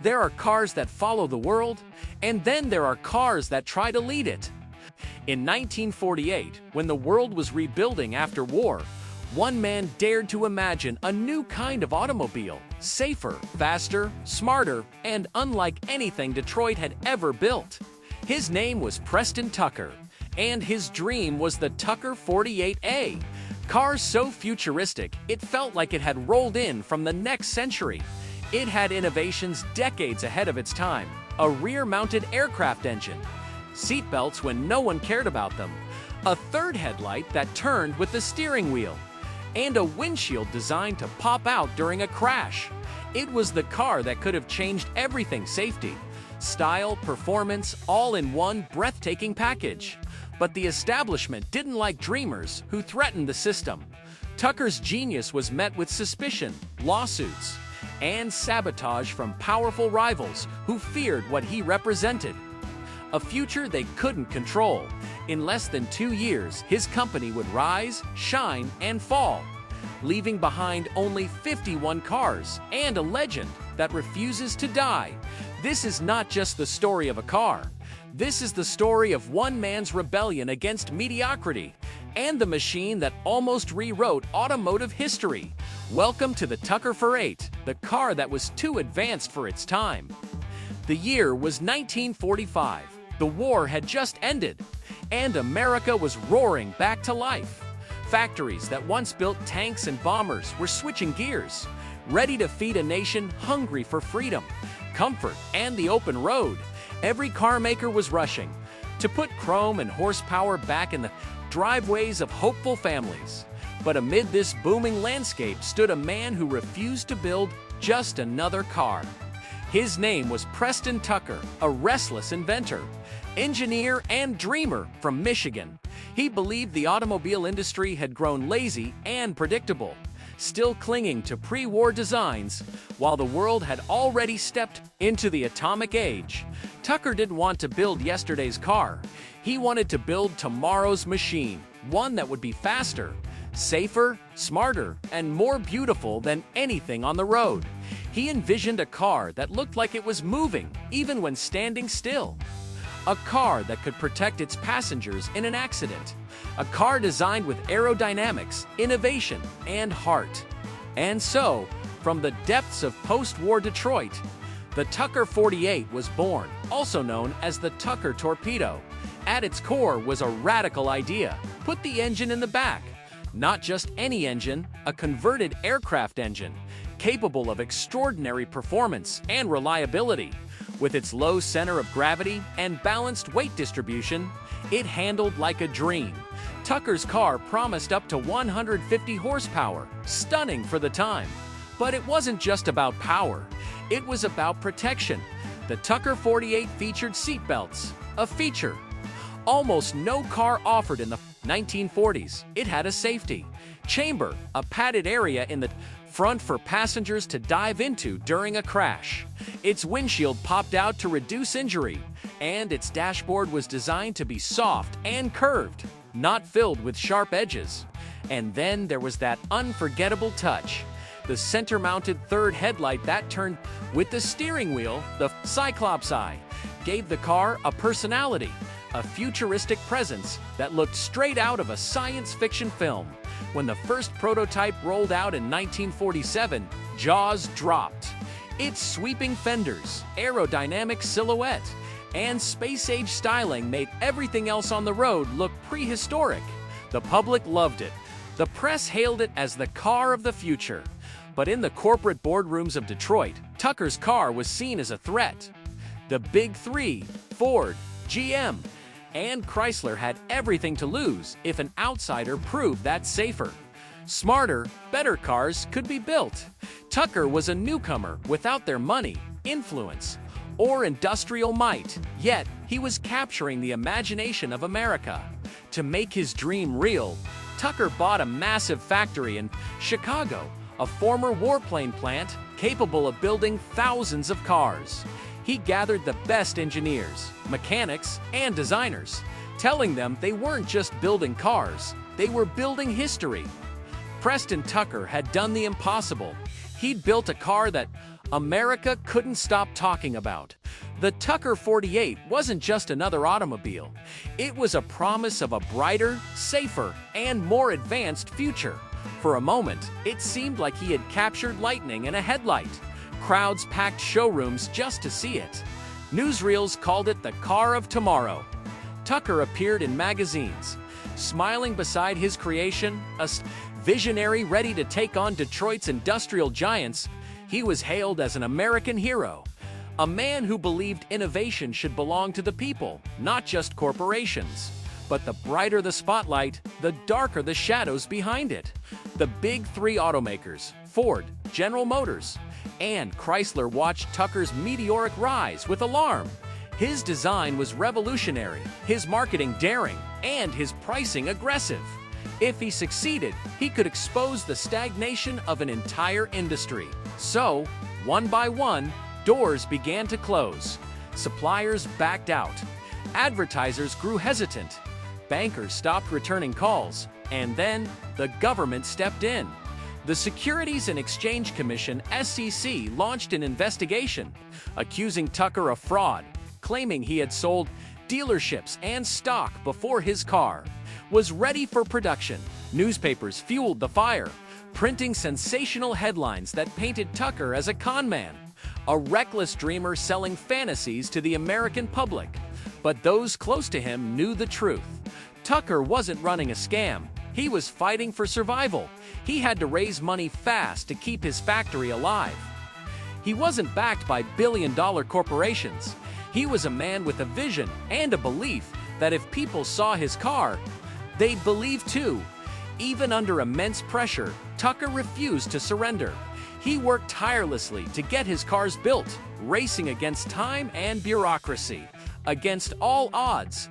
There are cars that follow the world, and then there are cars that try to lead it. In 1948, when the world was rebuilding after war, one man dared to imagine a new kind of automobile, safer, faster, smarter, and unlike anything Detroit had ever built. His name was Preston Tucker, and his dream was the Tucker 48A. Cars so futuristic, it felt like it had rolled in from the next century. It had innovations decades ahead of its time, a rear-mounted aircraft engine, seatbelts when no one cared about them, a third headlight that turned with the steering wheel, and a windshield designed to pop out during a crash. It was the car that could have changed everything: safety, style, performance, all in one breathtaking package. But the establishment didn't like dreamers who threatened the system. Tucker's genius was met with suspicion, lawsuits, and sabotage from powerful rivals who feared what he represented. A future they couldn't control. In less than 2 years, his company would rise, shine, and fall, leaving behind only 51 cars and a legend that refuses to die. This is not just the story of a car. This is the story of one man's rebellion against mediocrity and the machine that almost rewrote automotive history. Welcome to the Tucker 48, the car that was too advanced for its time. The year was 1945. The war had just ended, and America was roaring back to life. Factories that once built tanks and bombers were switching gears, ready to feed a nation hungry for freedom, comfort, and the open road. Every car maker was rushing to put chrome and horsepower back in the driveways of hopeful families. But amid this booming landscape stood a man who refused to build just another car. His name was Preston Tucker, a restless inventor, engineer, and dreamer from Michigan. He believed the automobile industry had grown lazy and predictable, still clinging to pre-war designs, while the world had already stepped into the atomic age. Tucker didn't want to build yesterday's car. He wanted to build tomorrow's machine, one that would be faster, safer, smarter, and more beautiful than anything on the road. He envisioned a car that looked like it was moving, even when standing still. A car that could protect its passengers in an accident. A car designed with aerodynamics, innovation, and heart. And so, from the depths of post-war Detroit, the Tucker 48 was born, also known as the Tucker Torpedo. At its core was a radical idea: put the engine in the back. Not just any engine, a converted aircraft engine, capable of extraordinary performance and reliability. With its low center of gravity and balanced weight distribution, it handled like a dream. Tucker's car promised up to 150 horsepower, stunning for the time. But it wasn't just about power, it was about protection. The Tucker 48 featured seatbelts, a feature almost no car offered in the 1940s. It had a safety chamber, a padded area in the front for passengers to dive into during a crash. Its windshield popped out to reduce injury, and its dashboard was designed to be soft and curved, not filled with sharp edges. And then there was that unforgettable touch: the center-mounted third headlight that turned with the steering wheel. The Cyclops eye gave the car a personality, a futuristic presence that looked straight out of a science fiction film. When the first prototype rolled out in 1947, jaws dropped. Its sweeping fenders, aerodynamic silhouette, and space-age styling made everything else on the road look prehistoric. The public loved it. The press hailed it as the car of the future. But in the corporate boardrooms of Detroit, Tucker's car was seen as a threat. The Big Three, Ford, GM, and Chrysler had everything to lose if an outsider proved that safer, smarter, better cars could be built. Tucker was a newcomer without their money, influence, or industrial might, yet he was capturing the imagination of America. To make his dream real, Tucker bought a massive factory in Chicago, a former warplane plant capable of building thousands of cars. He gathered the best engineers, mechanics, and designers, telling them they weren't just building cars, they were building history. Preston Tucker had done the impossible. He'd built a car that, America couldn't stop talking about. The Tucker 48 wasn't just another automobile. It was a promise of a brighter, safer, and more advanced future. For a moment, it seemed like he had captured lightning in a headlight. Crowds packed showrooms just to see it. Newsreels called it the car of tomorrow. Tucker appeared in magazines, smiling beside his creation, a visionary ready to take on Detroit's industrial giants. He was hailed as an American hero, a man who believed innovation should belong to the people, not just corporations. But the brighter the spotlight, the darker the shadows behind it. The big three automakers, Ford, General Motors, and Chrysler, watched Tucker's meteoric rise with alarm. His design was revolutionary, his marketing daring, and his pricing aggressive. If he succeeded, he could expose the stagnation of an entire industry. So, one by one, doors began to close. Suppliers backed out. Advertisers grew hesitant. Bankers stopped returning calls. And then, the government stepped in. The Securities and Exchange Commission, SEC, launched an investigation, accusing Tucker of fraud, claiming he had sold dealerships and stock before his car was ready for production. Newspapers fueled the fire, printing sensational headlines that painted Tucker as a con man, a reckless dreamer selling fantasies to the American public. But those close to him knew the truth. Tucker wasn't running a scam. He was fighting for survival. He had to raise money fast to keep his factory alive. He wasn't backed by billion-dollar corporations. He was a man with a vision and a belief that if people saw his car, they'd believe too. Even under immense pressure, Tucker refused to surrender. He worked tirelessly to get his cars built, racing against time and bureaucracy. Against all odds,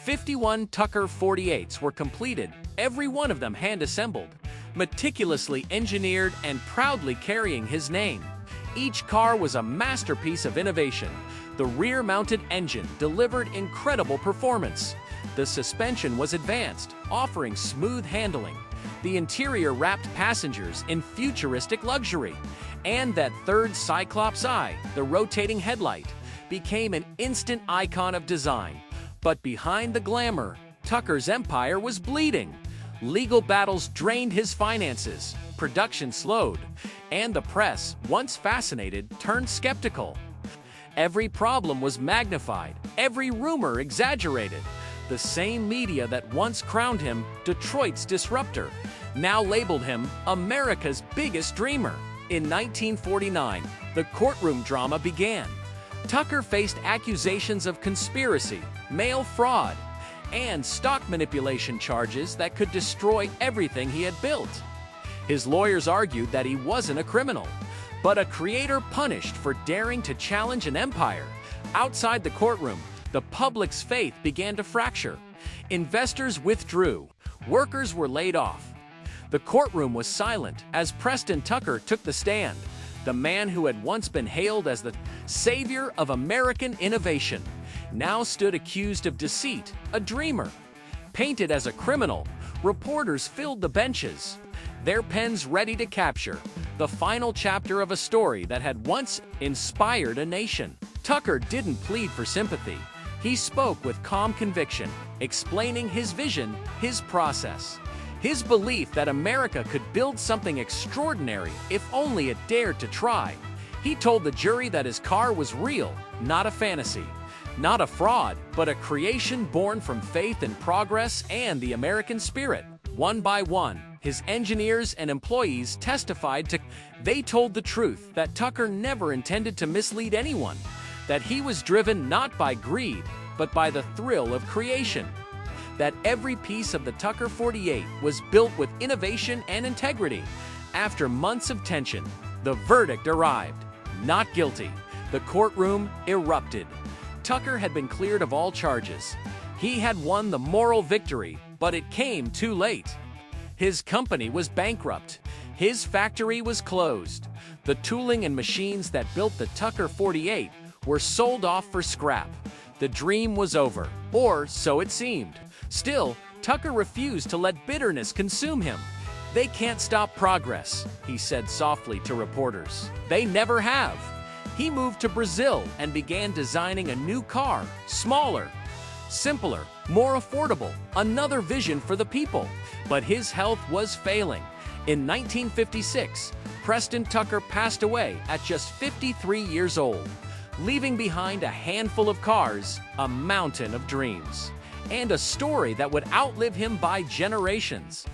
51 Tucker 48s were completed, every one of them hand-assembled, meticulously engineered and proudly carrying his name. Each car was a masterpiece of innovation. The rear-mounted engine delivered incredible performance. The suspension was advanced, offering smooth handling. The interior wrapped passengers in futuristic luxury. And that third Cyclops eye, the rotating headlight, became an instant icon of design. But behind the glamour, Tucker's empire was bleeding. Legal battles drained his finances, production slowed, and the press, once fascinated, turned skeptical. Every problem was magnified, every rumor exaggerated. The same media that once crowned him Detroit's disruptor now labeled him America's biggest dreamer. In 1949, the courtroom drama began. Tucker faced accusations of conspiracy, mail fraud, and stock manipulation charges that could destroy everything he had built. His lawyers argued that he wasn't a criminal, but a creator punished for daring to challenge an empire. Outside the courtroom, the public's faith began to fracture. Investors withdrew. Workers were laid off. The courtroom was silent as Preston Tucker took the stand. The man who had once been hailed as the savior of American innovation now stood accused of deceit, a dreamer. Painted as a criminal, reporters filled the benches, their pens ready to capture the final chapter of a story that had once inspired a nation. Tucker didn't plead for sympathy. He spoke with calm conviction, explaining his vision, his process, his belief that America could build something extraordinary if only it dared to try. He told the jury that his car was real, not a fantasy, not a fraud, but a creation born from faith in progress and the American spirit. One by one, his engineers and employees testified they told the truth that Tucker never intended to mislead anyone, that he was driven not by greed, but by the thrill of creation, that every piece of the Tucker 48 was built with innovation and integrity. After months of tension, the verdict arrived. Not guilty. The courtroom erupted. Tucker had been cleared of all charges. He had won the moral victory, but it came too late. His company was bankrupt. His factory was closed. The tooling and machines that built the Tucker 48 were sold off for scrap. The dream was over, or so it seemed. Still, Tucker refused to let bitterness consume him. "They can't stop progress," he said softly to reporters. "They never have." He moved to Brazil and began designing a new car, smaller, simpler, more affordable, another vision for the people. But his health was failing. In 1956, Preston Tucker passed away at just 53 years old, leaving behind a handful of cars, a mountain of dreams, and a story that would outlive him by generations.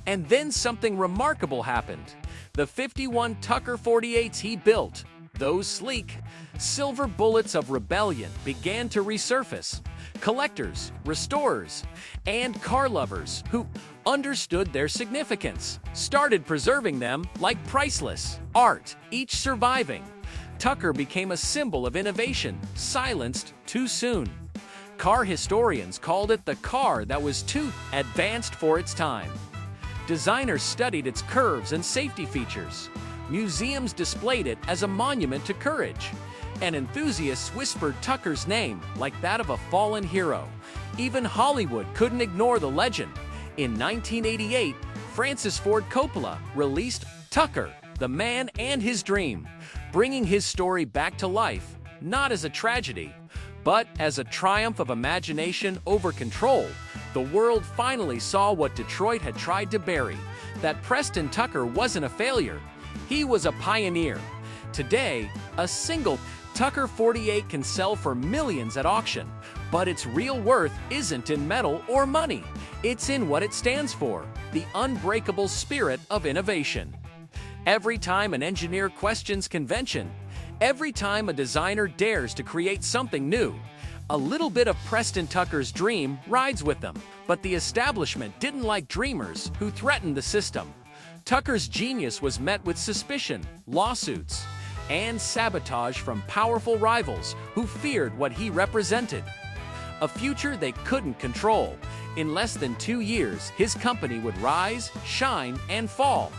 And then something remarkable happened. The 51 Tucker 48s he built, those sleek, silver bullets of rebellion, began to resurface. Collectors, restorers, and car lovers who understood their significance started preserving them like priceless art, each surviving. Tucker became a symbol of innovation, silenced too soon. Car historians called it the car that was too advanced for its time. Designers studied its curves and safety features. Museums displayed it as a monument to courage. And enthusiasts whispered Tucker's name like that of a fallen hero. Even Hollywood couldn't ignore the legend. In 1988, Francis Ford Coppola released Tucker, the Man and His Dream, bringing his story back to life, not as a tragedy, but as a triumph of imagination over control. The world finally saw what Detroit had tried to bury, that Preston Tucker wasn't a failure. He was a pioneer. Today, a single Tucker 48 can sell for millions at auction, but its real worth isn't in metal or money. It's in what it stands for, the unbreakable spirit of innovation. Every time an engineer questions convention, every time a designer dares to create something new, a little bit of Preston Tucker's dream rides with them. But the establishment didn't like dreamers who threatened the system. Tucker's genius was met with suspicion, lawsuits, and sabotage from powerful rivals who feared what he represented. A future they couldn't control. In less than 2 years, his company would rise, shine, and fall,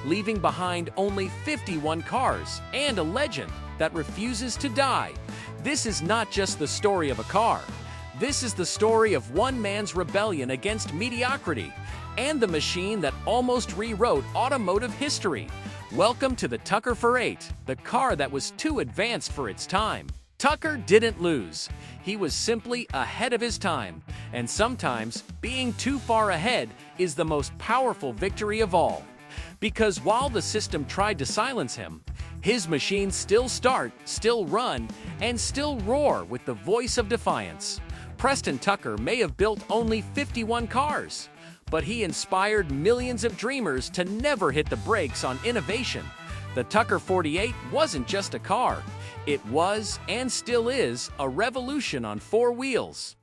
leaving behind only 51 cars and a legend that refuses to die. This is not just the story of a car. This is the story of one man's rebellion against mediocrity and the machine that almost rewrote automotive history. Welcome to the Tucker 48, the car that was too advanced for its time. Tucker didn't lose. He was simply ahead of his time. And sometimes, being too far ahead is the most powerful victory of all. Because while the system tried to silence him, his machines still start, still run, and still roar with the voice of defiance. Preston Tucker may have built only 51 cars, but he inspired millions of dreamers to never hit the brakes on innovation. The Tucker 48 wasn't just a car. It was, and still is, a revolution on 4 wheels.